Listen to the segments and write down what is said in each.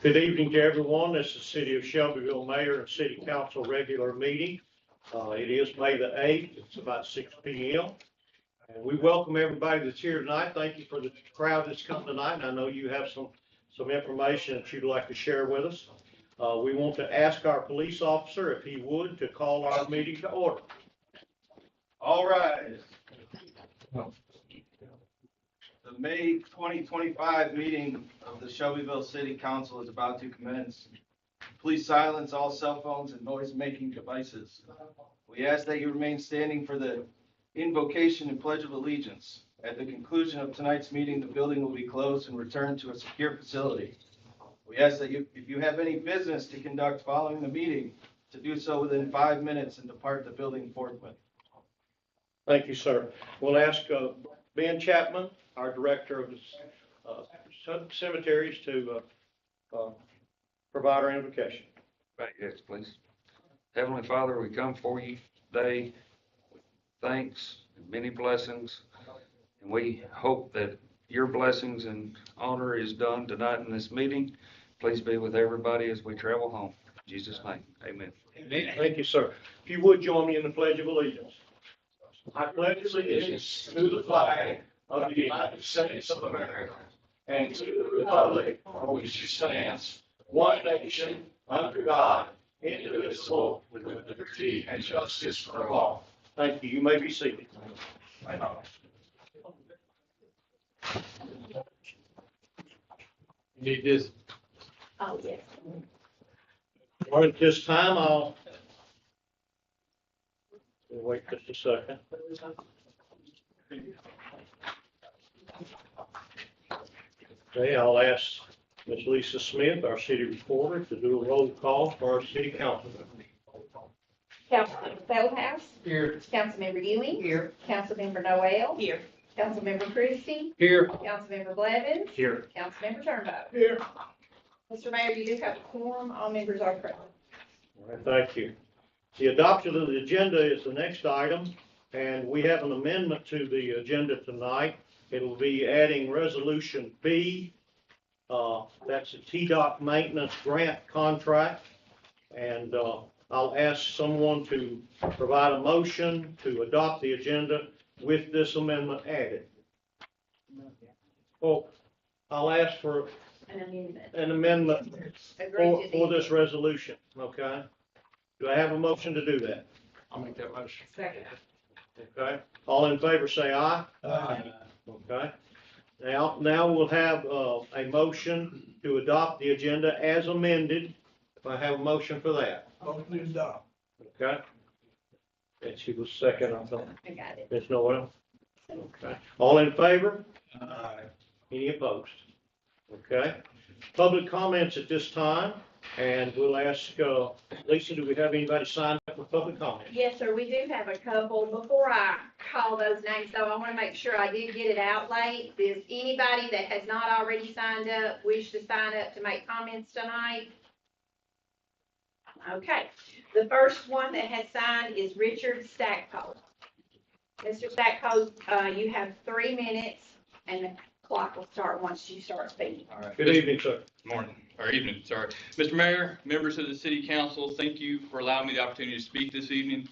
Good evening to everyone. This is the City of Shelbyville Mayor and City Council regular meeting. It is May the 8th. It's about 6 p.m. And we welcome everybody that's here tonight. Thank you for the crowd that's come tonight. And I know you have some information that you'd like to share with us. We want to ask our police officer, if he would, to call our meeting to order. All right. The May 2025 meeting of the Shelbyville City Council is about to commence. Please silence all cell phones and noise-making devices. We ask that you remain standing for the invocation and pledge of allegiance. At the conclusion of tonight's meeting, the building will be closed and returned to a secure facility. We ask that if you have any business to conduct following the meeting, to do so within 5 minutes and depart the building forthwith. Thank you, sir. We'll ask Ben Chapman, our director of cemeteries, to provide our invocation. Right, yes, please. Heavenly Father, we come for you today with thanks and many blessings, and we hope that your blessings and honor is done tonight in this meeting. Please be with everybody as we travel home. In Jesus' name, amen. Amen. Thank you, sir. If you would join me in the Pledge of Allegiance. I pledge allegiance to the flag of the United States of America and to the republic for which it stands, one nation, under God, indivisible, with liberty and justice for all. Thank you. You may be seated. You need this. Oh, yes. All right, at this time, I'll wait just a second. Okay, I'll ask Ms. Lisa Smith, our city reporter, to do a roll call for our city council. Councilmember Feldhouse. Here. Councilmember Ewing. Here. Councilmember Noel. Here. Councilmember Christie. Here. Councilmember Blevins. Here. Councilmember Turnbow. Here. Mr. Mayor, you do have a quorum. All members are present. All right, thank you. The adoption of the agenda is the next item, and we have an amendment to the agenda tonight. It'll be adding Resolution B. That's a TDOT maintenance grant contract. And I'll ask someone to provide a motion to adopt the agenda with this amendment added. Oh, I'll ask for An amendment. an amendment Agree to for the- this resolution, okay? Do I have a motion to do that? I'll make that motion. Second. Okay, all in favor say aye. Aye. Okay, now we'll have a motion to adopt the agenda as amended. If I have a motion for that. Motion to adopt. Okay. And she was second, I thought. I got it. There's no one. Okay, all in favor? Aye. Any opposed? Okay, public comments at this time, and we'll ask, Lisa, do we have anybody signed up for public comment? Yes, sir, we do have a couple. Before I call those names, though, I want to make sure I did get it out late. Does anybody that has not already signed up wish to sign up to make comments tonight? Okay, the first one that has signed is Richard Stackpole. Mr. Stackpole, you have 3 minutes, and the clock will start once you start speaking. All right. Good evening, sir. Morning, or evening, sorry. Mr. Mayor, members of the City Council, thank you for allowing me the opportunity to speak this evening.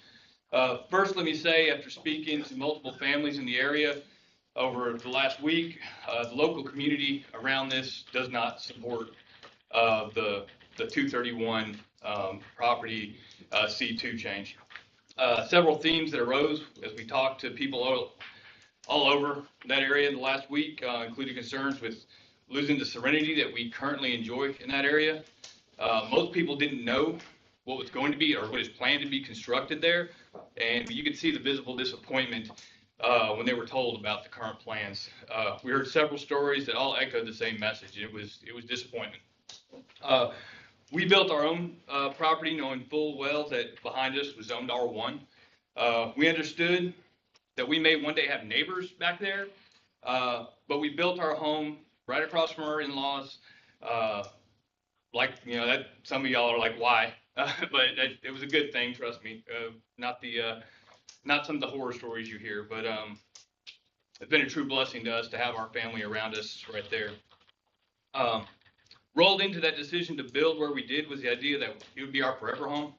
First, let me say, after speaking to multiple families in the area over the last week, the local community around this does not support the 231 property C2 change. Several themes that arose as we talked to people all over that area in the last week, including concerns with losing the serenity that we currently enjoy in that area. Most people didn't know what was going to be or what is planned to be constructed there, and you could see the visible disappointment when they were told about the current plans. We heard several stories that all echoed the same message. It was disappointment. We built our own property knowing full well that behind us was zoned R1. We understood that we may one day have neighbors back there, but we built our home right across from our in-laws. Like, you know, that some of y'all are like, why? But it was a good thing, trust me. Not some of the horror stories you hear, but it's been a true blessing to us to have our family around us right there. rolled into that decision to build where we did was the idea that it would be our forever home.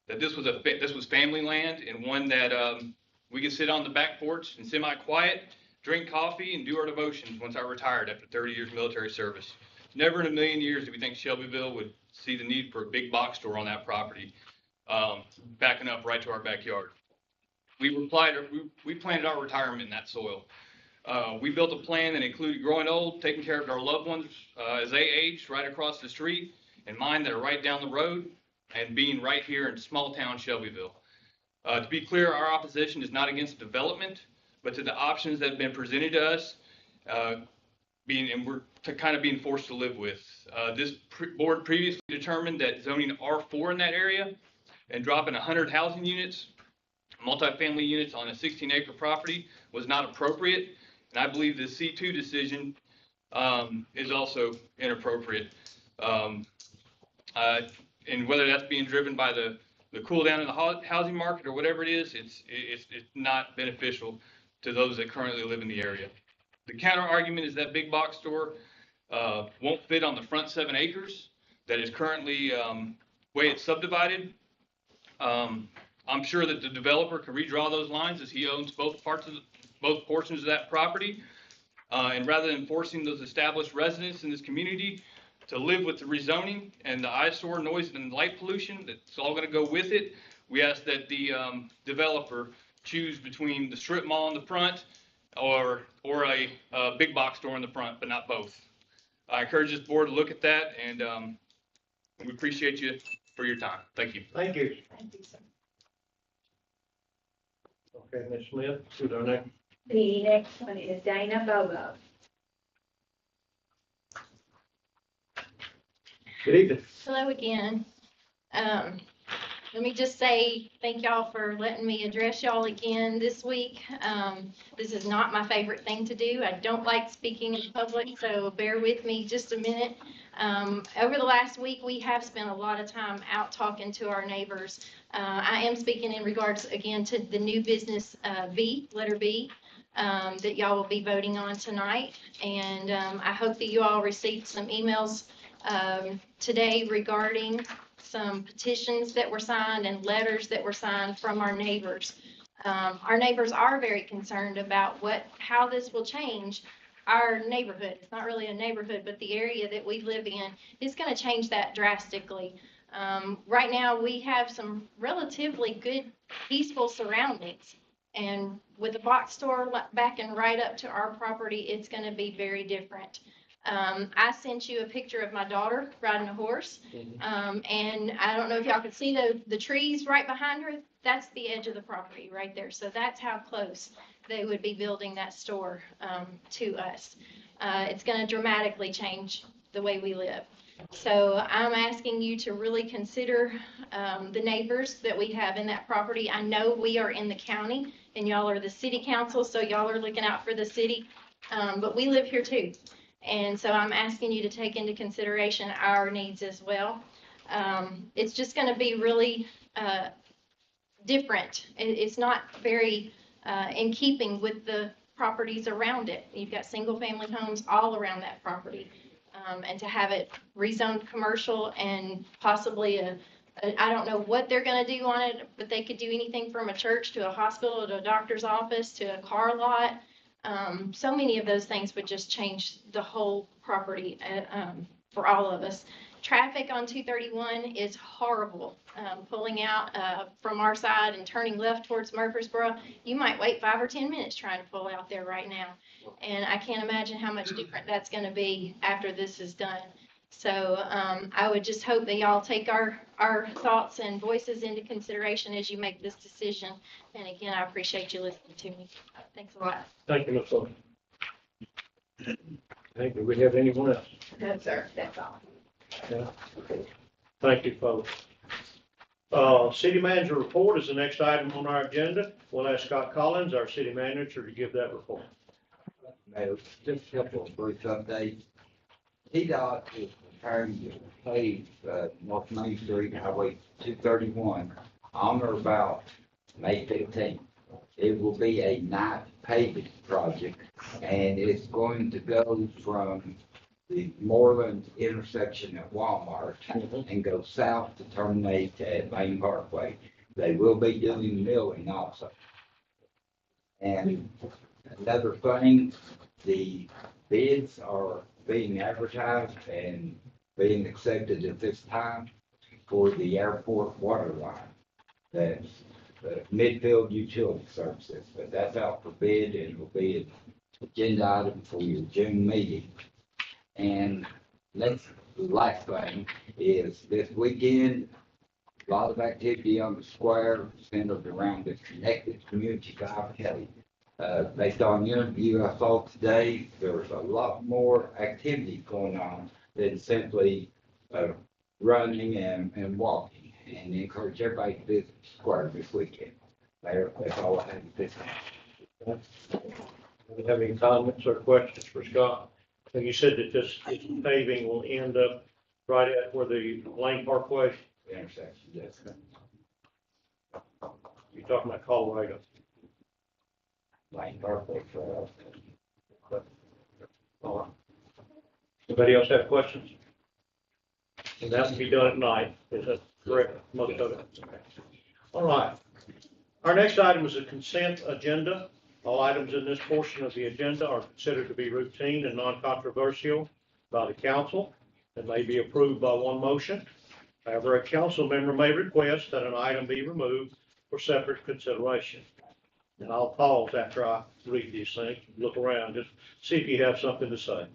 That this was family land and one that we could sit on the back porch and semi-quiet, drink coffee, and do our devotions once I retired after 30 years military service. Never in a million years did we think Shelbyville would see the need for a big box store on that property, backing up right to our backyard. We planted our retirement in that soil. We built a plan that included growing old, taking care of our loved ones as they aged right across the street, and mine that are right down the road, and being right here in small town Shelbyville. To be clear, our opposition is not against development, but to the options that have been presented to us, and we're kind of being forced to live with. This board previously determined that zoning R4 in that area and dropping 100 housing units, multifamily units on a 16-acre property was not appropriate, and I believe the C2 decision is also inappropriate. And whether that's being driven by the cool down in the housing market or whatever it is, it's not beneficial to those that currently live in the area. The counter argument is that big box store won't fit on the front 7 acres that is currently way it's subdivided. I'm sure that the developer can redraw those lines as he owns both portions of that property. And rather than forcing those established residents in this community to live with the rezoning and the eyesore, noise, and light pollution that's all going to go with it, we ask that the developer choose between the strip mall in the front or a big box store in the front, but not both. I encourage this board to look at that, and we appreciate you for your time. Thank you. Thank you. Thank you, sir. Okay, Ms. Smith, who's our next? The next one is Dana Bobo. Good evening. Hello again. Let me just say thank y'all for letting me address y'all again this week. This is not my favorite thing to do. I don't like speaking in public, so bear with me just a minute. Over the last week, we have spent a lot of time out talking to our neighbors. I am speaking in regards, again, to the new business B, letter B, that y'all will be voting on tonight. And I hope that you all received some emails today regarding some petitions that were signed and letters that were signed from our neighbors. Our neighbors are very concerned about how this will change our neighborhood. It's not really a neighborhood, but the area that we live in is going to change that drastically. Right now, we have some relatively good, peaceful surroundings. And with a box store backing right up to our property, it's going to be very different. I sent you a picture of my daughter riding a horse. And I don't know if y'all can see the trees right behind her. That's the edge of the property right there. So that's how close they would be building that store to us. It's going to dramatically change the way we live. So I'm asking you to really consider the neighbors that we have in that property. I know we are in the county and y'all are the city council, so y'all are looking out for the city, but we live here too. And so I'm asking you to take into consideration our needs as well. It's just going to be really different. It's not very in keeping with the properties around it. You've got single family homes all around that property. And to have it rezoned commercial and possibly I don't know what they're going to do on it, but they could do anything from a church to a hospital to a doctor's office to a car lot. So many of those things would just change the whole property for all of us. Traffic on 231 is horrible. Pulling out from our side and turning left towards Murfreesboro, you might wait 5 or 10 minutes trying to pull out there right now. And I can't imagine how much different that's going to be after this is done. So I would just hope that y'all take our thoughts and voices into consideration as you make this decision. And again, I appreciate you listening to me. Thanks a lot. Thank you, Ms. Sullivan. Thank you. Do we have anyone else? No, sir, that's all. Yeah. Thank you, folks. City manager report is the next item on our agenda. We'll ask Scott Collins, our city manager, to give that report. Mayor, just a couple of brief updates. TDOT is preparing to pave North Main Street, Highway 231 on or about May 15th. It will be a night paving project, and it's going to go from the Moreland intersection at Walmart and go south to terminate at Main Parkway. They will be doing milling also. And another thing, the bids are being advertised and being accepted at this time for the airport water line. That's the Midfield Utility Services, but that's out for bid and will be an agenda item for your June meeting. And the last thing is this weekend, a lot of activity on the square centered around the Connected Community 5K. Based on the interview I saw today, there's a lot more activity going on than simply running and walking. And encourage everybody to visit the square this weekend. That's all I have at this time. Do you have any comments or questions for Scott? And you said that this paving will end up right at where the Lane Parkway, Intersection, yes. you're talking about Colorado. Lane Parkway Trail. All right. Anybody else have questions? And that will be done at night, is that correct? Most of it. Okay. All right. Our next item is a consent agenda. All items in this portion of the agenda are considered to be routine and non-controversial by the council and may be approved by one motion. However, a council member may request that an item be removed for separate consideration. And I'll pause after I read these things, look around, just see if you have something to say.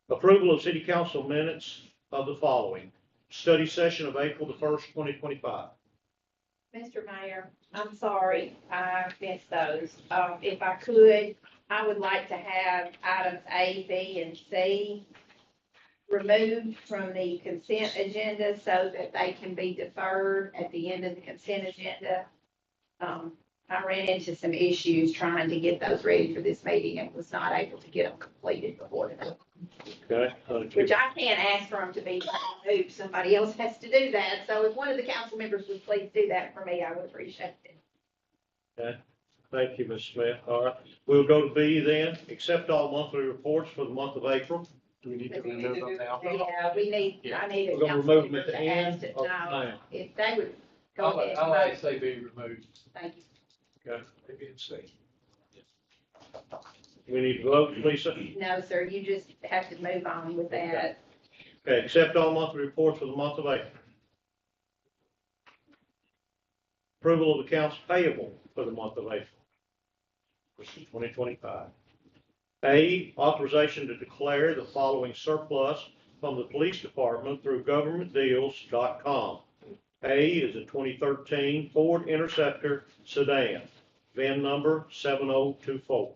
Approval of city council minutes of the following. Study session of April the 1st, 2025. Mr. Mayor, I'm sorry, I missed those. If I could, I would like to have items A, B, and C removed from the consent agenda so that they can be deferred at the end of the consent agenda. I ran into some issues trying to get those ready for this meeting and was not able to get them completed before the Okay. which I can't ask for them to be removed. Somebody else has to do that. So if one of the council members would please do that for me, I would appreciate it. Okay. Thank you, Ms. Smith. All right. We'll go to B then. Accept all monthly reports for the month of April. Do we need to remove them now? Yeah, we need, I need a We're gonna council remove them member at the to end ask it or now. now? If they would go I'll ahead. I'll say be removed. Thank you. Okay. A, B, and C. We need to vote, Lisa? No, sir, you just have to move on with that. Okay, accept all monthly reports for the month of April. Approval of accounts payable for the month of April. This is 2025. A, authorization to declare the following surplus from the police department through governmentdeals.com. A is a 2013 Ford Interceptor sedan, VIN number 7024.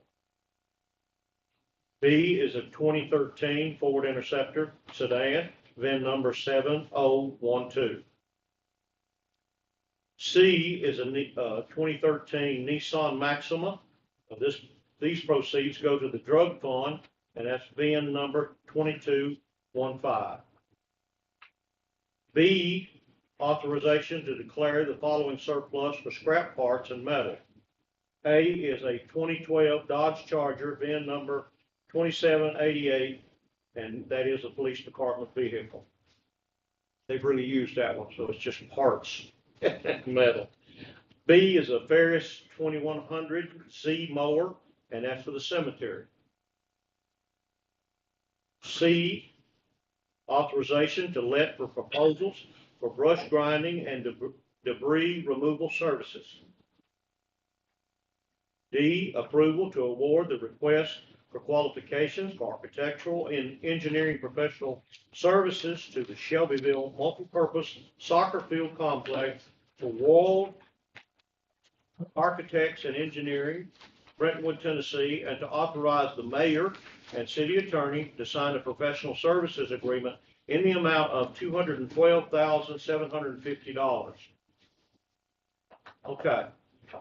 B is a 2013 Ford Interceptor sedan, VIN number 7012. C is a 2013 Nissan Maxima. These proceeds go to the drug fund, and that's VIN number 2215. B, authorization to declare the following surplus for scrap parts and metal. A is a 2012 Dodge Charger, VIN number 2788, and that is a police department vehicle. They've really used that one, so it's just parts, metal. B is a Ferris 2100Z mower, and that's for the cemetery. C, authorization to let for proposals for brush grinding and debris removal services. D, approval to award the request for qualifications for architectural and engineering professional services to the Shelbyville Multipurpose Soccer Field Complex for World Architects and Engineering, Brentwood, Tennessee, and to authorize the mayor and city attorney to sign a professional services agreement in the amount of $212,750. Okay.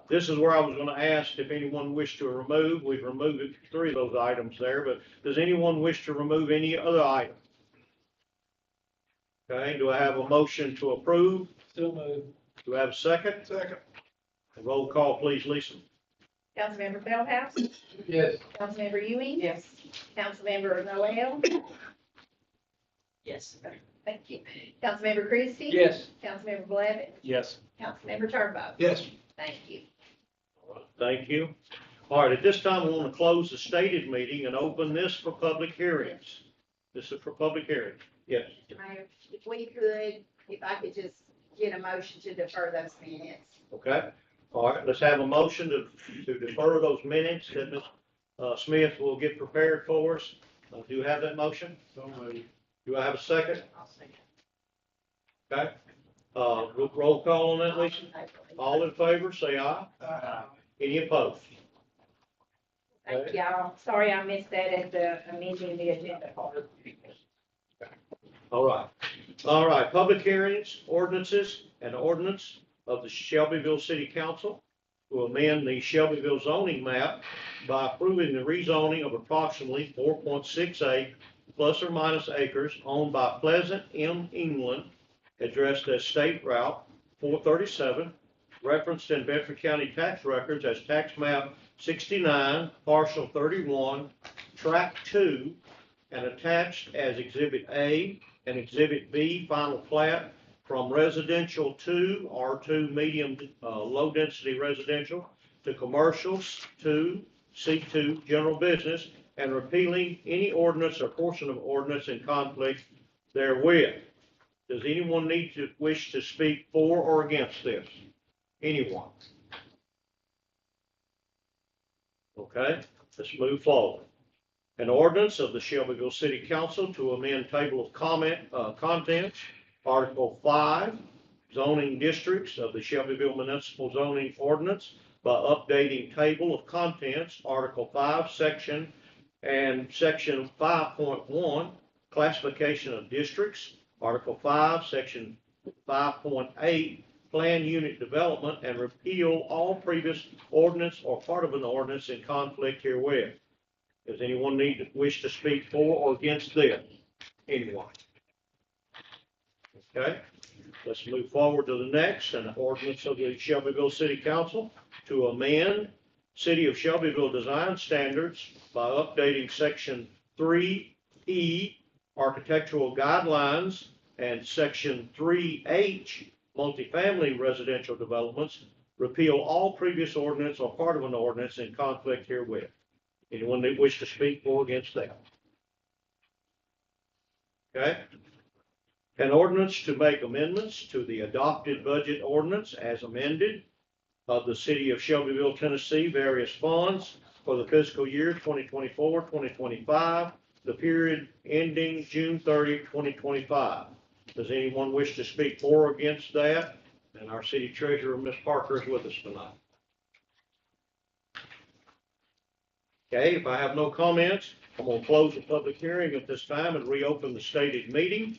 This is where I was going to ask if anyone wished to remove. We've removed 3 of those items there, but does anyone wish to remove any other item? Okay, do I have a motion to approve? Still move. Do I have a second? Second. Roll call, please, Lisa. Councilmember Feldhouse, Yes. Councilmember Ewing. Yes. Councilmember Noel, Yes. Thank you. Councilmember Christie? Yes. Councilmember Blevins? Yes. Councilmember Turnbow? Yes. Thank you. Thank you. All right, at this time, we want to close the stated meeting and open this for public hearings. This is for public hearings. Yes. Mr. Mayor, if we could, if I could just get a motion to defer those minutes. Okay. All right, let's have a motion to defer those minutes that Ms. Smith will get prepared for us. Do you have that motion? Do I have a second? I'll second. Okay. Roll call on that, Lisa? All in favor, say aye. Any opposed? Thank y'all. Sorry I missed that at the amending the agenda part. All right. All right, public hearings, ordinances, and ordinance of the Shelbyville City Council to amend the Shelbyville zoning map by approving the rezoning of approximately 4.68 plus or minus acres owned by Pleasant M. England, addressed as State Route 437, referenced in Bedford County tax records as tax map 69, parcel 31, tract 2, and attached as Exhibit A and Exhibit B, final plat from residential to R2 medium, low density residential to commercials to C2 general business, and repealing any ordinance or portion of ordinance in conflict therewith. Does anyone wish to speak for or against this? Anyone? Okay, let's move forward. An ordinance of the Shelbyville City Council to amend table of contents, Article 5, zoning districts of the Shelbyville Municipal Zoning Ordinance by updating table of contents, Article 5, Section 5.1, classification of districts, Article 5, Section 5.8, plan unit development, and repeal all previous ordinance or part of an ordinance in conflict herewith. Does anyone wish to speak for or against this? Anyone? Okay, let's move forward to the next, an ordinance of the Shelbyville City Council to amend City of Shelbyville design standards by updating Section 3E, architectural guidelines, and Section 3H, multifamily residential developments, repeal all previous ordinance or part of an ordinance in conflict herewith. Anyone that wish to speak for or against that? Okay. An ordinance to make amendments to the adopted budget ordinance as amended of the City of Shelbyville, Tennessee, various funds for the fiscal year 2024, 2025, the period ending June 30, 2025. Does anyone wish to speak for or against that? And our city treasurer, Ms. Parker, is with us tonight. Okay, if I have no comments, I'm going to close the public hearing at this time and reopen the stated meeting.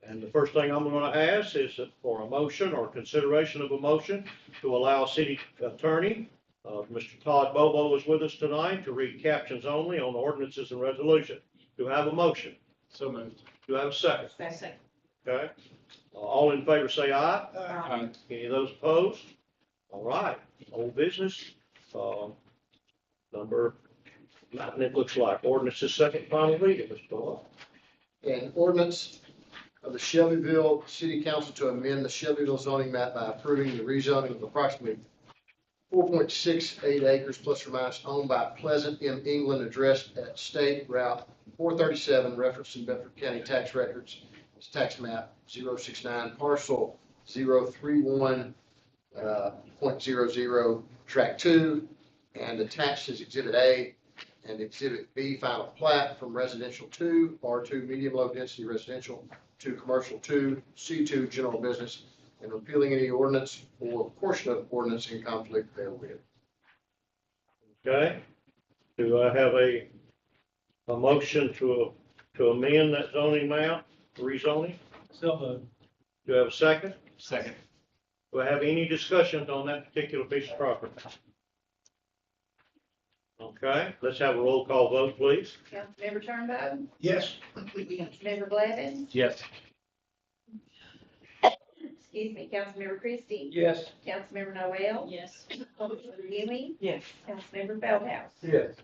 And the first thing I'm going to ask is for a motion or consideration of a motion to allow city attorney, Mr. Todd Bobo is with us tonight, to read captions only on ordinances and resolution. Do I have a motion? So moved. Do I have a second? Second. Okay. All in favor say aye. Aye. Any of those opposed? All right. Old business, number 9, it looks like ordinance is second final reading, Mr. Bobo. An ordinance of the Shelbyville City Council to amend the Shelbyville zoning map by approving the rezoning of approximately 4.68 acres plus or minus owned by Pleasant M. England, addressed at State Route 437, referenced in Bedford County tax records. It's tax map 069, parcel 031.00, tract 2, and attached is Exhibit A and Exhibit B, final plat from residential 2, R2 medium low density residential to commercial 2, C2 general business, and repealing any ordinance or portion of ordinance in conflict therewith. Okay. Do I have a motion to amend that zoning map, rezoning? So moved. Do I have a second? Second. Do I have any discussions on that particular piece of property? Okay, let's have a roll call vote, please. Councilmember Turnbow? Yes. Councilmember Blevins? Yes. Excuse me, Councilmember Christie? Yes. Councilmember Noel? Yes. Councilmember Ewing? Yes. Councilmember Feldhouse? Yes.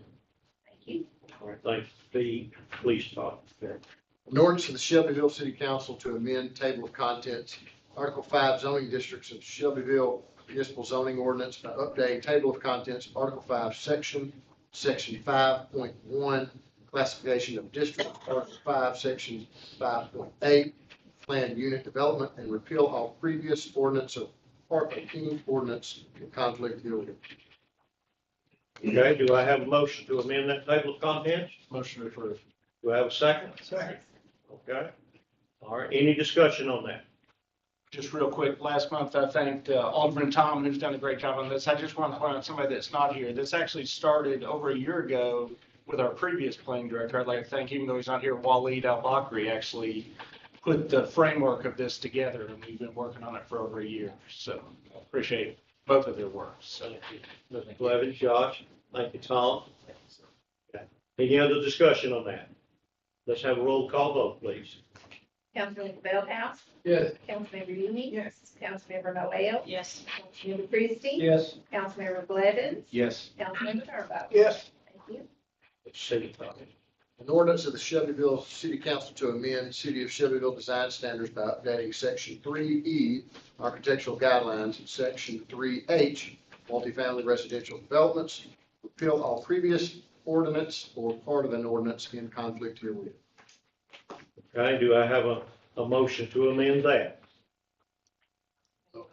Thank you. All right, thanks. The police talk. An ordinance of the Shelbyville City Council to amend table of contents, Article 5 zoning districts of Shelbyville Municipal Zoning Ordinance by updating table of contents, Article 5 Section 5.1, classification of districts, Article 5, Section 5.8, planned unit development, and repeal all previous ordinance or part of any ordinance in conflict herewith. Okay, do I have a motion to amend that table of contents? Motion approved. Do I have a second? Second. Okay. All right, any discussion on that? Just real quick, last month I thanked Alderman Tom, who's done a great job on this. I just want to point out somebody that's not here. This actually started over a year ago with our previous planning director. I'd like to thank, even though he's not here, Waleed Al-Bakri actually put the framework of this together, and we've been working on it for over a year. So appreciate both of their work. So Mr. Blevins, Josh, thank you, Tom. Okay. Any other discussion on that? Let's have a roll call vote, please. Councilmember Feldhouse, Yes. Councilmember Ewing. Yes. Councilmember Noel. Yes. Councilmember Christie. Yes. Councilmember Blevins. Yes. Councilmember Turnbow. Yes. Thank you. City Attorney. An ordinance of the Shelbyville City Council to amend City of Shelbyville design standards by updating Section 3E, architectural guidelines, and Section 3H, multifamily residential developments, repeal all previous ordinance or part of an ordinance in conflict herewith. Okay, do I have a motion to amend that? Do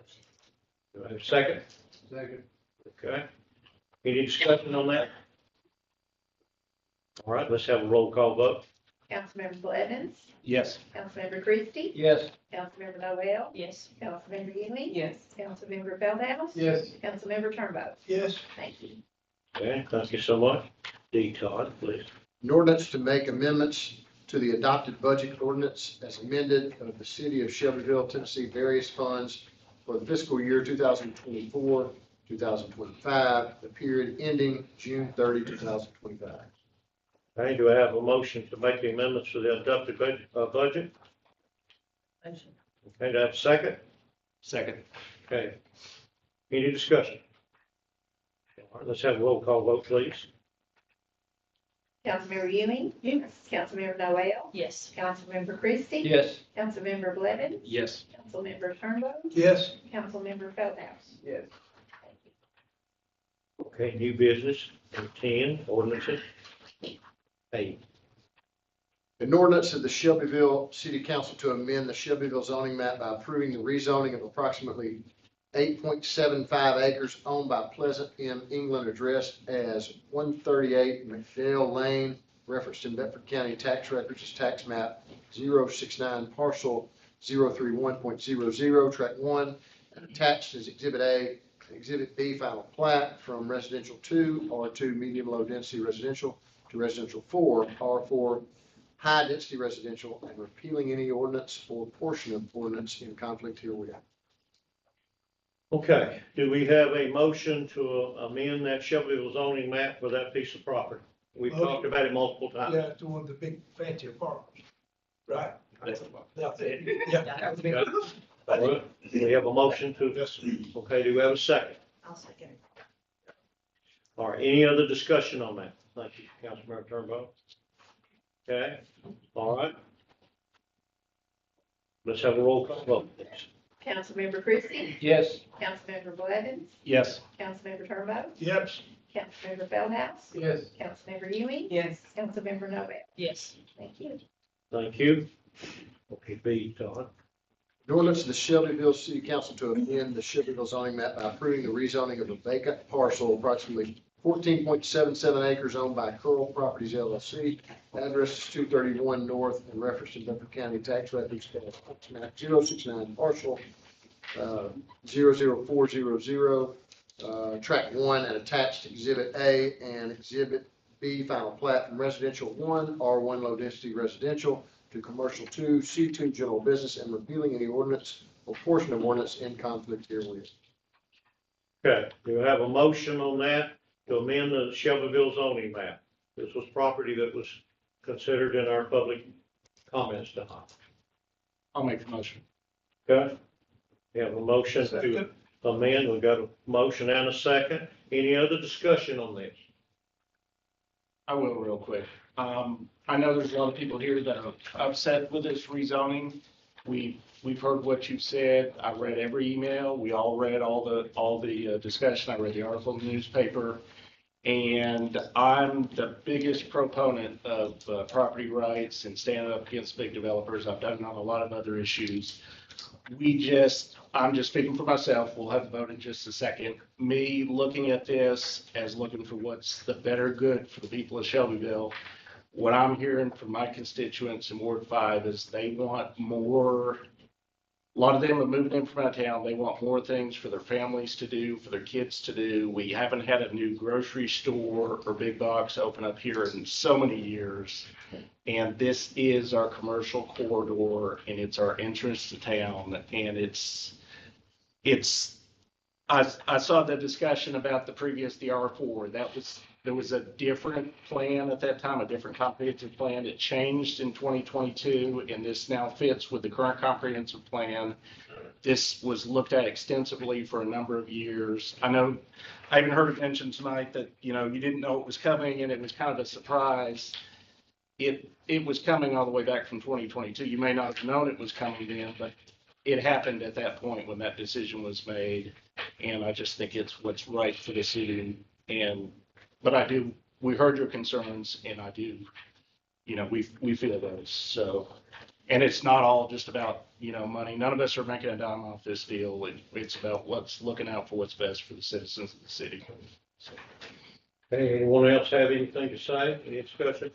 I have a second? Second. Okay. Any discussion on that? All right, let's have a roll call vote. Councilmember Blevins. Yes. Councilmember Christie. Yes. Councilmember Noel. Yes. Councilmember Ewing. Yes. Councilmember Feldhouse. Yes. Councilmember Turnbow. Yes. Thank you. Okay, thank you so much. D. Todd, please. An ordinance to make amendments to the adopted budget ordinance as amended of the City of Shelbyville, Tennessee, various funds for the fiscal year 2024, 2025, the period ending June 30, 2025. Okay, do I have a motion to make the amendments to the adopted budget? Motion. Okay, do I have a second? Second. Okay. Any discussion? All right, let's have a roll call vote, please. Councilmember Ewing. Yes. Councilmember Noel. Yes. Councilmember Christie. Yes. Councilmember Blevins. Yes. Councilmember Turnbow. Yes. Councilmember Feldhouse. Yes. Thank you. Okay, new business, 10, ordinances. 8. An ordinance of the Shelbyville City Council to amend the Shelbyville zoning map by approving the rezoning of approximately 8.75 acres owned by Pleasant M. England addressed as 138 McDale Lane, referenced in Bedford County tax records as tax map 069 parcel 031.00, tract 1, and attached as Exhibit A, Exhibit B, final plat from residential 2, R2, medium low density residential, to residential 4, R4, high density residential, and repealing any ordinance or portion of ordinance in conflict herewith. Okay, do we have a motion to amend that Shelbyville zoning map for that piece of property? We've talked about it multiple times. Yeah, it's one of the big fancy apartments, right? That's That's it. Yeah. Okay. All right, we have a motion to, Yes, sir. okay, do we have a second? I'll second. All right, any other discussion on that? Thank you, Councilmember Turnbow. Okay, all right. Let's have a roll call vote, please. Councilmember Christie. Yes. Councilmember Blevins. Yes. Councilmember Turnbow. Yep. Councilmember Feldhouse. Yes. Councilmember Ewing. Yes. Councilmember Noel. Yes. Thank you. Thank you. Okay, B, Todd. An ordinance of the Shelbyville City Council to amend the Shelbyville zoning map by approving the rezoning of a vacant parcel approximately 14.77 acres owned by Curl Properties LLC. Address is 231 North and reference to Bedford County tax records as map 069 parcel 00400, tract 1, and attached Exhibit A and Exhibit B, final plat from residential 1, R1 low density residential, to commercial 2, C2 general business, and repealing any ordinance or portion of ordinance in conflict herewith. Okay, do we have a motion on that to amend the Shelbyville zoning map? This was property that was considered in our public comments tonight. I'll make the motion. Okay? We have a motion to amend. We've got a motion and a second. Any other discussion on this? I will real quick. I know there's a lot of people here that are upset with this rezoning. We've heard what you've said. I read every email. We all read all the discussion. I read the article in the newspaper. And I'm the biggest proponent of property rights and standing up against big developers. I've done it on a lot of other issues. I'm just speaking for myself. We'll have a vote in just a second. Me looking at this as looking for what's the better good for the people of Shelbyville. What I'm hearing from my constituents in Ward 5 is they want more. A lot of them are moving in from out of town. They want more things for their families to do, for their kids to do. We haven't had a new grocery store or big box open up here in so many years. And this is our commercial corridor and it's our entrance to town. And I saw the discussion about the previous, the R4. There was a different plan at that time, a different comprehensive plan. It changed in 2022, and this now fits with the current comprehensive plan. This was looked at extensively for a number of years. I know, I even heard it mentioned tonight that, you didn't know it was coming, and it was kind of a surprise. It was coming all the way back from 2022. You may not have known it was coming then, but it happened at that point when that decision was made. And I just think it's what's right for the city. But we heard your concerns, and I do, we feel those. So, and it's not all just about, money. None of us are making a dime off this deal. It's about looking out for what's best for the citizens of the city. So. Okay, anyone else have anything to say? Any discussion?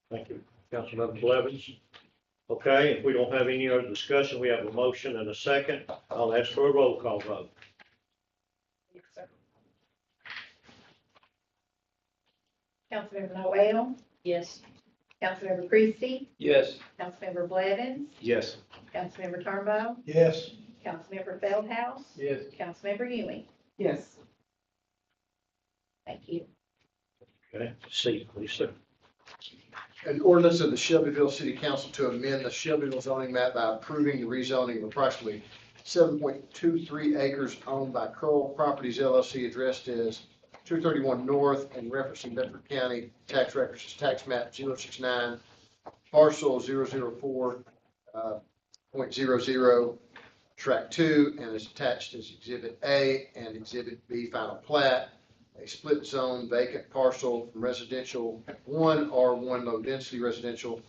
Thank you, Councilmember Blevins. Okay, if we don't have any other discussion, we have a motion and a second. I'll ask for a roll call vote. Yes, sir. Councilmember Noel? Yes. Councilmember Christie? Yes. Councilmember Blevins? Yes. Councilmember Turnbow? Yes. Councilmember Feldhouse? Yes. Councilmember Ewing? Yes. Thank you. Okay, C, please, sir. An ordinance of the Shelbyville City Council to amend the Shelbyville zoning map by approving the rezoning of approximately 7.23 acres owned by Curl Properties LLC addressed as 231 North and referencing Bedford County tax records as tax map 069, parcel 004.00, track 2, and is attached as Exhibit A and Exhibit B final plat. A split zone vacant parcel from residential 1, R1 low density residential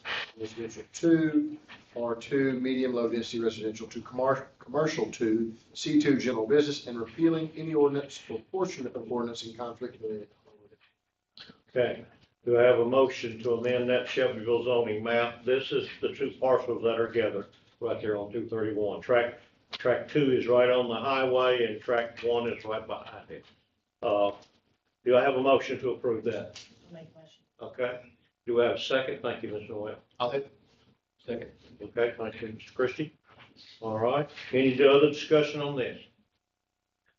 2, R2 medium low density residential to commercial 2, C2 general business, and repealing any ordinance or portion of ordinance in conflict with it. Okay, do I have a motion to amend that Shelbyville zoning map? This is the two parcels that are together right there on 231. Track 2 is right on the highway and track 1 is right behind it. Do I have a motion to approve that? I'll make a motion. Okay. Do I have a second? Thank you, Mr. Noel. I'll hit second. Okay, thank you, Mr. Christie. All right. Any other discussion on this?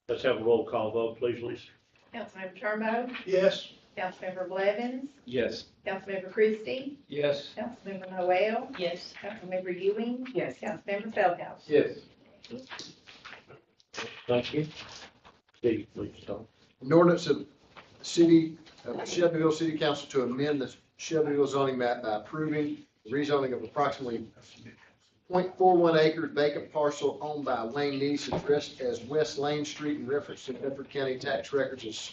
Let's have a roll call vote, please, Lisa. Councilmember Turnbow? Yes. Councilmember Blevins? Yes. Councilmember Christie? Yes. Councilmember Noel? Yes. Councilmember Ewing? Yes. Councilmember Feldhouse? Yes. Thank you. Steve, please, Tom. An ordinance of the city of Shelbyville City Council to amend the Shelbyville zoning map by approving the rezoning of approximately 0.41 acres vacant parcel owned by Wayne Neese addressed as West Lane Street in reference to Bedford County tax records as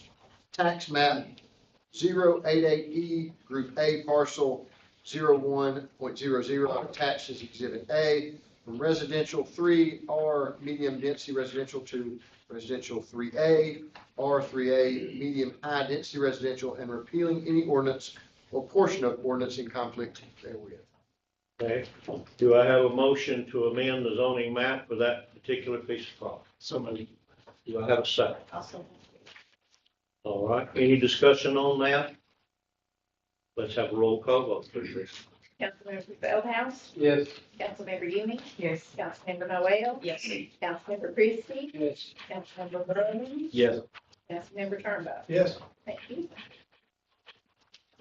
tax map 088E Group A parcel 01.00 attached as Exhibit A from residential 3R medium density residential to residential 3A, R3A, medium high density residential, and repealing any ordinance or portion of ordinance in conflict therewith. Okay. Do I have a motion to amend the zoning map for that particular piece of property? So moved. Do I have a second? Also. All right. Any discussion on that? Let's have a roll call vote, please. Councilmember Feldhouse? Yes. Councilmember Ewing? Yes. Councilmember Noel? Yes. Councilmember Christie? Yes. Councilmember Blevins? Yes. Councilmember Turnbow? Yes. Thank you.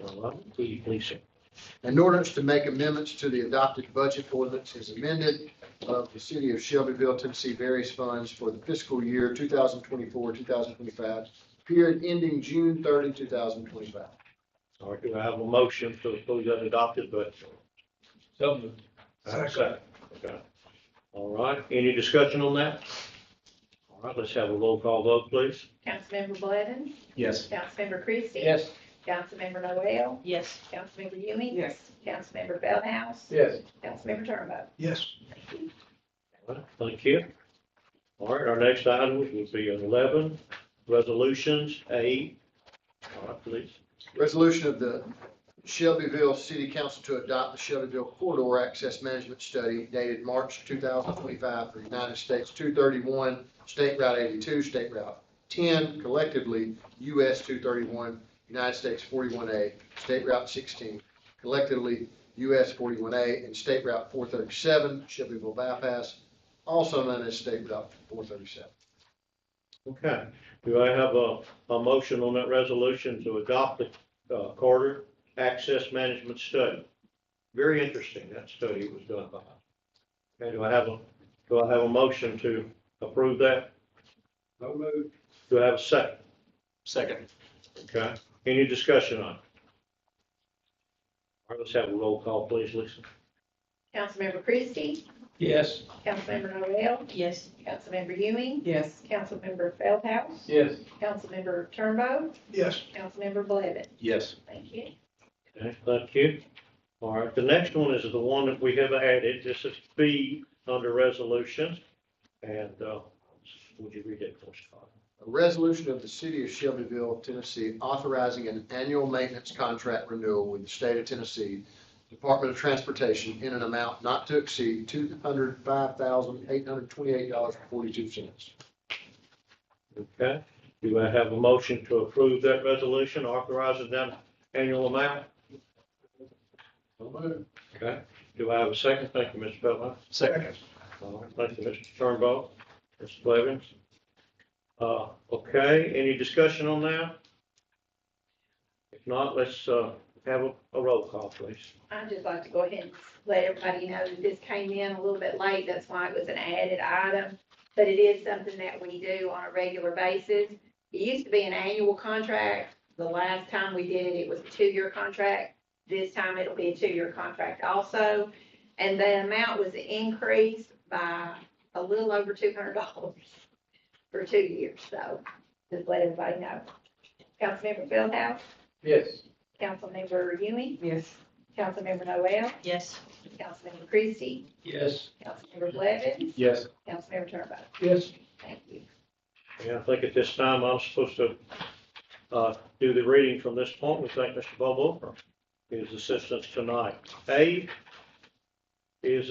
All right. Lisa. An ordinance to make amendments to the adopted budget ordinance is amended of the city of Shelbyville, Tennessee, various funds for the fiscal year 2024, 2025, period ending June 30, 2025. All right, do I have a motion to approve that adopted budget? So moved. I have a second. Okay. All right, any discussion on that? All right, let's have a roll call vote, please. Councilmember Blevins, Yes. Councilmember Christie. Yes. Councilmember Noel, Yes. Councilmember Ewing. Yes. Councilmember Feldhouse. Yes. Councilmember Turnbow. Yes. Thank you. All right, thank you. All right, our next item would be 11, resolutions, A. All right, please. Resolution of the Shelbyville City Council to adopt the Shelbyville Corridor Access Management Study dated March 2025 for United States 231, State Route 82, State Route 10, collectively US 231, United States 41A, State Route 16, collectively US 41A, and State Route 437, Shelbyville Bypass, also known as State Route 437. Okay, do I have a motion on that resolution to adopt the corridor access management study? Very interesting, that study was done by. Okay, do I have a motion to approve that? No move. Do I have a second? Second. Okay, any discussion on it? All right, let's have a roll call, please, Lisa. Councilmember Christie, Yes. Councilmember Noel, Yes. Councilmember Ewing, Yes. Councilmember Feldhouse, Yes. Councilmember Turnbow, Yes. Councilmember Blevins. Yes. Thank you. Okay, thank you. All right, the next one is the one that we have added. This is B under resolutions. And, would you read it for us, Todd? A resolution of the City of Shelbyville, Tennessee, authorizing an annual maintenance contract renewal with the State of Tennessee Department of Transportation in an amount not to exceed $205,828.42. Okay, do I have a motion to approve that resolution authorizing that annual amount? Okay, do I have a second? Thank you, Mr. Feldman. Second. All right, thank you, Mr. Turnbow. Mr. Blevins. Okay, any discussion on that? If not, let's, have a roll call, please. I'd just like to go ahead and let everybody know that this came in a little bit late, that's why it was an added item. But it is something that we do on a regular basis. It used to be an annual contract. The last time we did it, it was a 2-year contract. This time it'll be a 2-year contract also. And the amount was increased by a little over $200 for 2 years, so just let everybody know. Councilmember Feldhouse, Yes. Councilmember Ewing, Yes. Councilmember Noel, Yes. Councilmember Christie, Yes. Councilmember Blevins, Yes. Councilmember Turnbow. Yes. Thank you. And I think at this time, I'm supposed to, do the reading from this point. We thank Mr. Bobo for his assistance tonight. A is,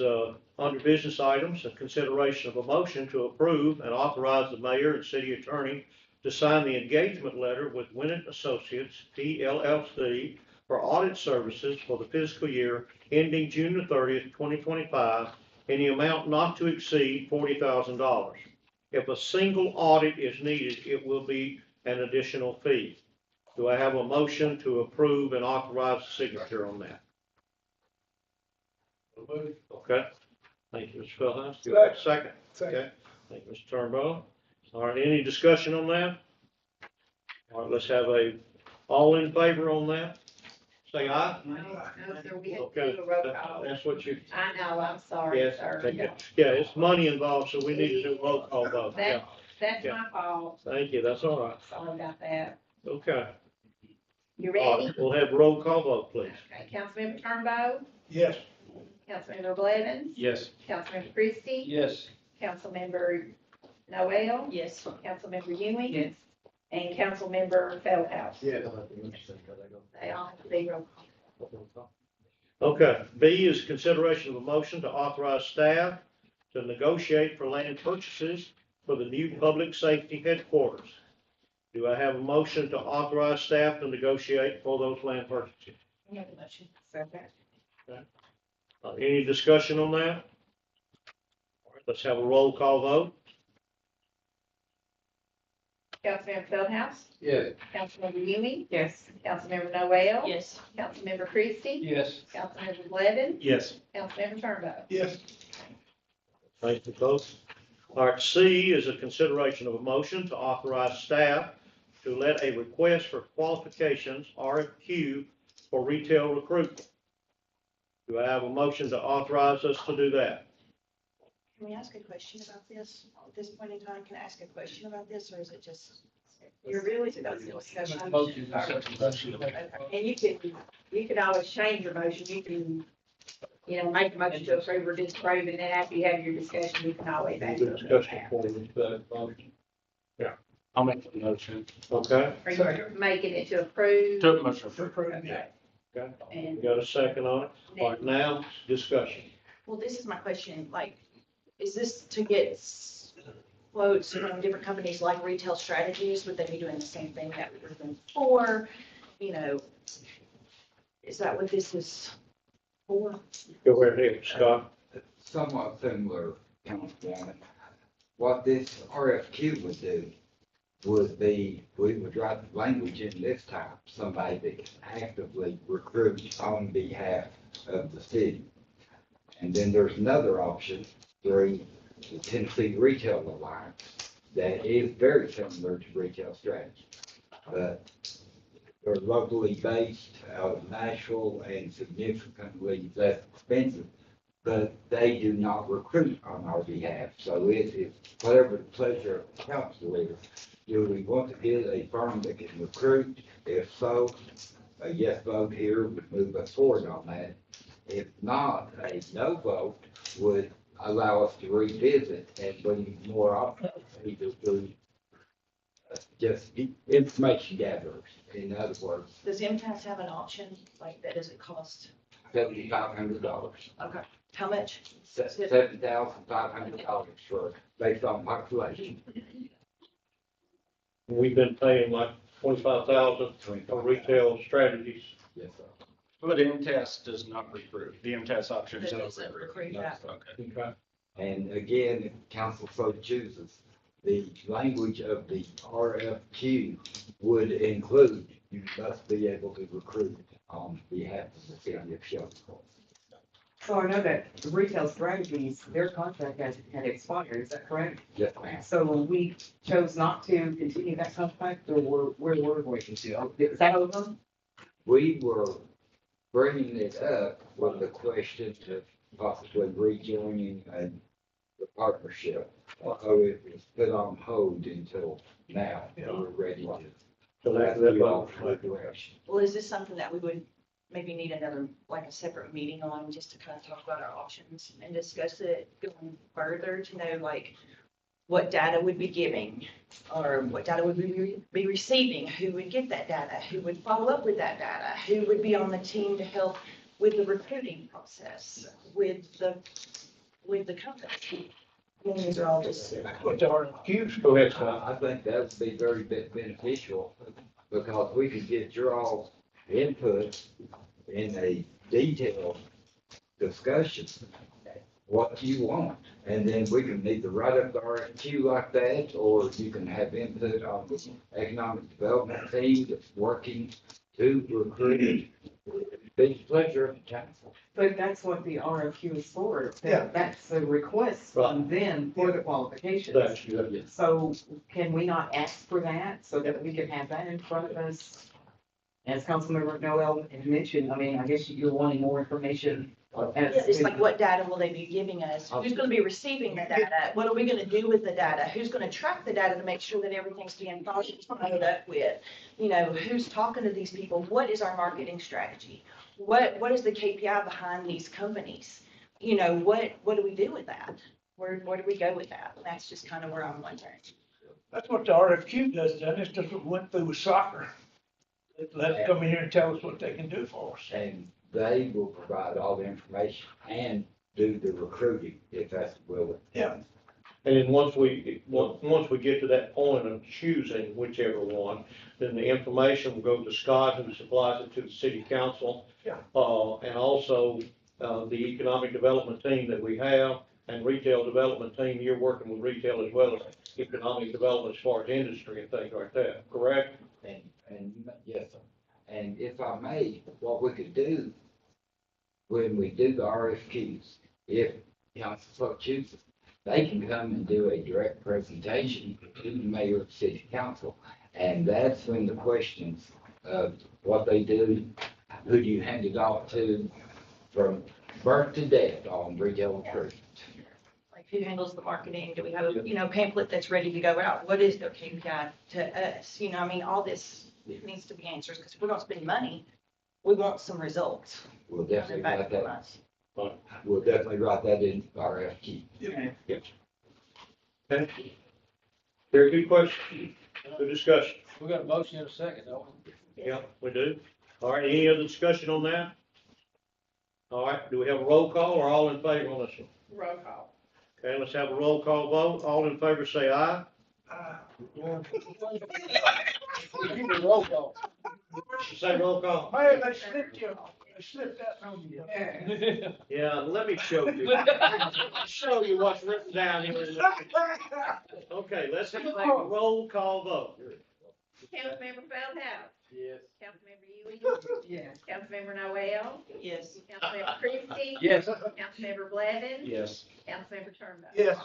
under business items, a consideration of a motion to approve and authorize the mayor and city attorney to sign the engagement letter with Winnett Associates, PLLC, for audit services for the fiscal year ending June the 30th, 2025, in the amount not to exceed $40,000. If a single audit is needed, it will be an additional fee. Do I have a motion to approve and authorize the signature on that? Okay. Thank you, Mr. Feldhouse. Do I have a second? Okay. Thank you, Mr. Turnbow. All right, any discussion on that? All right, let's have all in favor on that? Say aye. No, sir, we had to Okay, do a roll call. that's what you, I know, I'm sorry, yes, sir. take it. Yeah, it's money involved, so we need to do a roll call vote. Yeah, That's Yeah. my fault. thank you, that's all right. Sorry about that. Okay. You All ready? right, we'll have roll call vote, please. Okay, Councilmember Turnbow, Yes. Councilmember Blevins, Yes. Councilmember Christie, Yes. Councilmember Noel, Yes. Councilmember Ewing. Yes. And Councilmember Feldhouse. Yeah. They all have to be roll call. Okay, B is consideration of a motion to authorize staff to negotiate for land purchases for the new public safety headquarters. Do I have a motion to authorize staff to negotiate for those land purchases? Make a motion. Second. Any discussion on that? All right, let's have a roll call vote. Councilmember Feldhouse, Yes. Councilmember Ewing, Yes. Councilmember Noel. Yes. Councilmember Christie, Yes. Councilmember Blevins, Yes. Councilmember Turnbow. Yes. Thank you, folks. All right, C is a consideration of a motion to authorize staff to let a request for qualifications, RFQ, for retail recruitment. Do I have a motion to authorize us to do that? Can we ask a question about this? At this point in time, can I ask a question about this, or is it just? You're really discussing. Motion to accept the motion. And you can always change your motion, you can, make a motion to approve or disapprove, and then after you have your discussion, you can always add. Discussion for the motion. I'll make the motion. Okay, Are you making it to approve? To motion. Okay. okay. And You got a second on it? All right, now, discussion. Well, this is my question, like, is this to get quotes from different companies like Retail Strategies? Would they be doing the same thing that we were doing before? Is that what this is for? Go ahead, Scott. Somewhat similar, Councilwoman. What this RFQ would do would be, we would write the language in this time, somebody that can actively recruit on behalf of the city. And then there's another option through the Tennessee Retail Alliance that is very similar to Retail Strategy. But they're locally based out of Nashville and significantly less expensive, but they do not recruit on our behalf. So it is whatever the pleasure of the council is. Do we want to get a firm that can recruit? If so, a yes vote here would move us forward on that. If not, a no vote would allow us to revisit and bring more options, either through just information gatherers. In other words, Does MTS have an option like that? Does it cost? $7,500. Okay, how much? $7,500 for, based on population. We've been paying like 25,000 for retail strategies. Yes, sir. But MTS does not recruit. The MTS option does It not doesn't recruit. recruit that. Okay. Okay. And again, if council so chooses, the language of the RFQ would include, you must be able to recruit on behalf of the city of Shelbyville. So I know that the Retail Strategies, their contract had expired, is that correct? Yes, ma'am. So we chose not to continue that contract, or where were we to? Is that over? We were bringing it up with the question of possibly rejoining the partnership. So it was put on hold until now, we're ready to. So that's the the direction. Well, is this something that we would maybe need another, like a separate meeting on, just to kind of talk about our options and discuss it going further to know like what data would be giving or what data would we be receiving, who would get that data, who would follow up with that data, who would be on the team to help with the recruiting process, with the company. I mean, these are all just. What the RFQs, Go ahead, Scott. I think that would be very beneficial because we could get your all input in a detailed discussion, what you want. And then we can either write up the RFQ like that, or you can have input on the economic development team that's working to recruit. Big pleasure of the council. But that's what the RFQ is for. Yeah. That's a request from them for the qualifications. That's good. So can we not ask for that so that we can have that in front of us? As Councilmember Noel had mentioned, I mean, I guess you're wanting more information. Yeah, it's like, what data will they be giving us? Who's gonna be receiving the data? What are we gonna do with the data? Who's gonna track the data to make sure that everything's being followed up with? Who's talking to these people? What is our marketing strategy? What is the KPI behind these companies? What do we do with that? Where do we go with that? That's just kind of where I'm wondering. that's what the RFQ does, and it's just what we went through with soccer. Let them come in here and tell us what they can do for us. And they will provide all the information and do the recruiting if that's willing. Yeah. And then once we get to that point of choosing whichever one, then the information will go to Scott, who supplies it to the city council. Yeah. And also, the economic development team that we have and retail development team, you're working with retail as well as economic development as far as industry and things like that, correct? And yes, sir. And if I may, what we could do when we do the RFQs, if council so chooses, they can come and do a direct presentation to the mayor of the city council. And that's when the questions of what they do, who do you hand it off to from birth to death on retail truth? Like who handles the marketing? Do we have a, pamphlet that's ready to go out? What is their KPI to us? I mean, all this needs to be answered because if we're gonna spend money, we want some results. We'll definitely Back write from that, us. we'll definitely write that in RFQ. Okay. Very good question. Good discussion. We got a motion in a second, don't we? Yeah, we do. All right, any other discussion on that? All right, do we have a roll call or all in favor on this one? Roll call. Okay, let's have a roll call vote. All in favor say aye. Roll call. Say roll call. Mayor, they slipped that on you. Yeah, let me show you. Show you what's written down here. Okay, let's have a roll call vote. Councilmember Feldhouse. Yes. Councilmember Ewing. Yes. Councilmember Noel. Yes. Councilmember Christie. Yes. Councilmember Blevins. Yes. Councilmember Turnbull. Yes.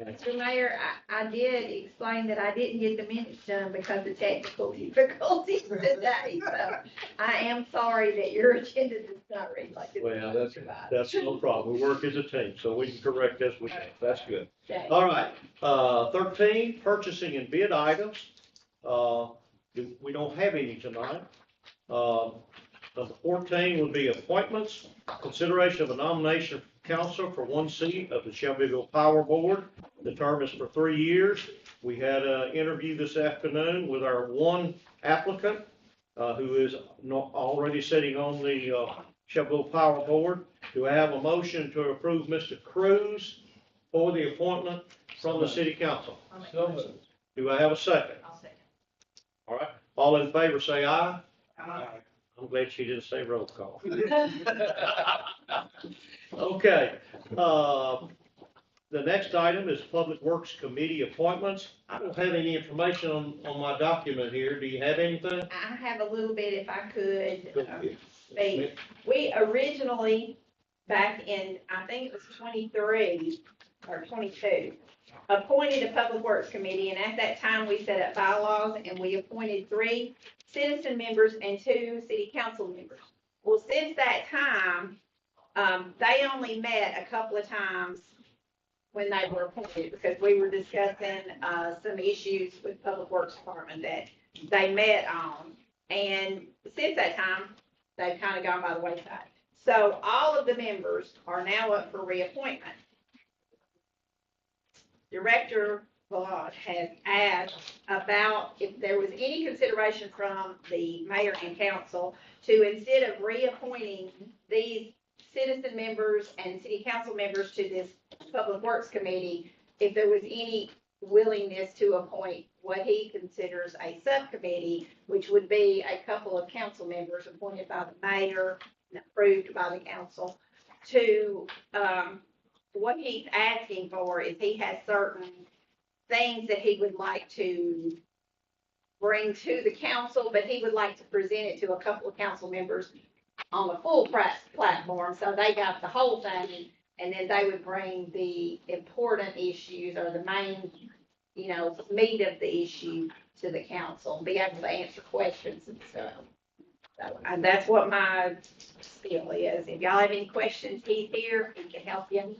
Mr. Mayor, I did explain that I didn't get the minutes done because of technical difficulties today, so I am sorry that your agenda does not read like this. Well, that's no problem. We work as a team, so we can correct as we can. That's good. Okay. All right, 13, purchasing and bid items. We don't have any tonight. Number 14 would be appointments, consideration of a nomination for council for one seat of the Shelbyville Power Board. The term is for 3 years. We had an interview this afternoon with our one applicant, who is already sitting on the Shelbyville Power Board. Do I have a motion to approve Mr. Cruz for the appointment from the city council? So moved. Do I have a second? I'll second. All right, all in favor say aye. Aye. I'm glad she didn't say roll call. Okay, the next item is Public Works Committee appointments. I don't have any information on my document here. Do you have anything? I have a little bit if I could speak. We originally, back in, I think it was 23 or 22, appointed a Public Works Committee, and at that time, we set up bylaws, and we appointed 3 citizen members and 2 city council members. Well, since that time, they only met a couple of times when they were appointed, because we were discussing, some issues with Public Works Department that they met on. And since that time, they've kind of gone by the wayside. So all of the members are now up for reappointment. Director Vaught has asked about if there was any consideration from the mayor and council to, instead of reappointing these citizen members and city council members to this Public Works Committee, if there was any willingness to appoint what he considers a subcommittee, which would be a couple of council members appointed by the mayor and approved by the council, to, what he's asking for is he has certain things that he would like to bring to the council, but he would like to present it to a couple of council members on a full platform, so they got the whole thing, and then they would bring the important issues or the main, meat of the issue to the council, and be able to answer questions and stuff. So, and that's what my skill is. If y'all have any questions, he's here, he can help you.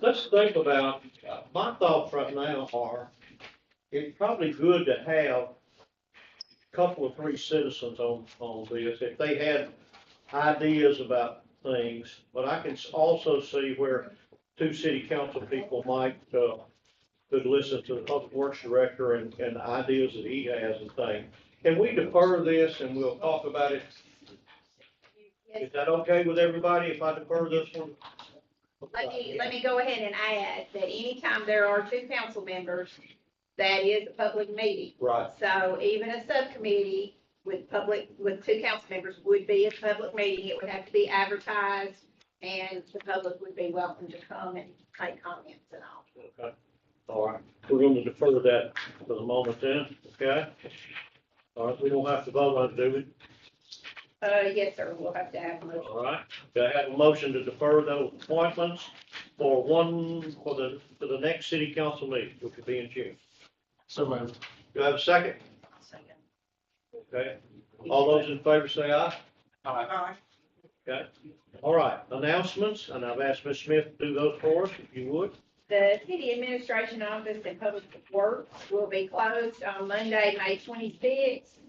Let's think about, my thoughts right now are, it's probably good to have a couple of 3 citizens on this, if they had ideas about things, but I can also see where 2 city council people might, could listen to the public works director and ideas that he has and things. Can we defer this and we'll talk about it? Is that okay with everybody if I defer this one? Let me go ahead and add that anytime there are 2 council members, that is a public meeting. Right. So even a subcommittee with 2 council members would be a public meeting. It would have to be advertised, and the public would be welcome to come and make comments and all. Okay. All right. We're going to defer that for the moment then, okay? All right, we don't have to vote on it, do we? Yes, sir, we'll have to have a motion. All right. Do I have a motion to defer those appointments for the next city council meeting, which will be in June? So moved. Do I have a second? Second. Okay. All those in favor say aye. Okay, all right, announcements, and I've asked Ms. Smith to do those for us, if you would. The city administration office and public works will be closed on Monday, May 26th,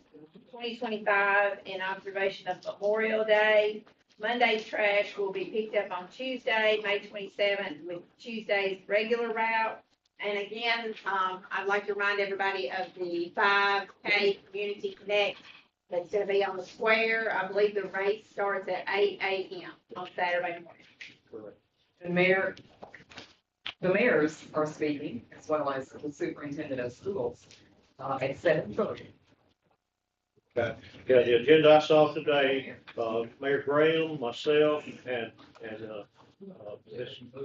2025, in observation of Memorial Day. Monday's trash will be picked up on Tuesday, May 27th, with Tuesday's regular route. And again, I'd like to remind everybody of the 5K Community Connect that's gonna be on the square. I believe the race starts at 8 a.m. on Saturday morning. The mayors are speaking, as well as the superintendent of schools, at 7:30. Okay, yeah, the agenda I saw today, Mayor Graham, myself, and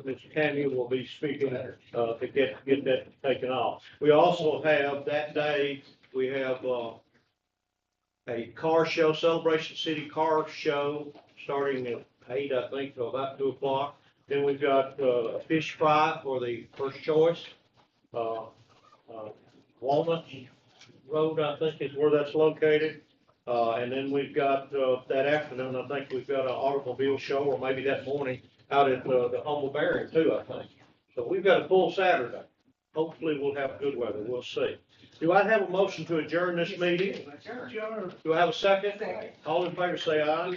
Ms. Tammy will be speaking, to get that taken off. We also have, that day, we have, a car show, Celebration City Car Show, starting at 8, I think, till about 2 o'clock. Then we've got, a fish fry for the first choice. Walnut Road, I think, is where that's located. And then we've got, that afternoon, I think we've got an automobile show, or maybe that morning, out at, the Humble Bearing too, I think. So we've got a full Saturday. Hopefully we'll have good weather. We'll see. Do I have a motion to adjourn this meeting? Do I have a second? All in favor say aye.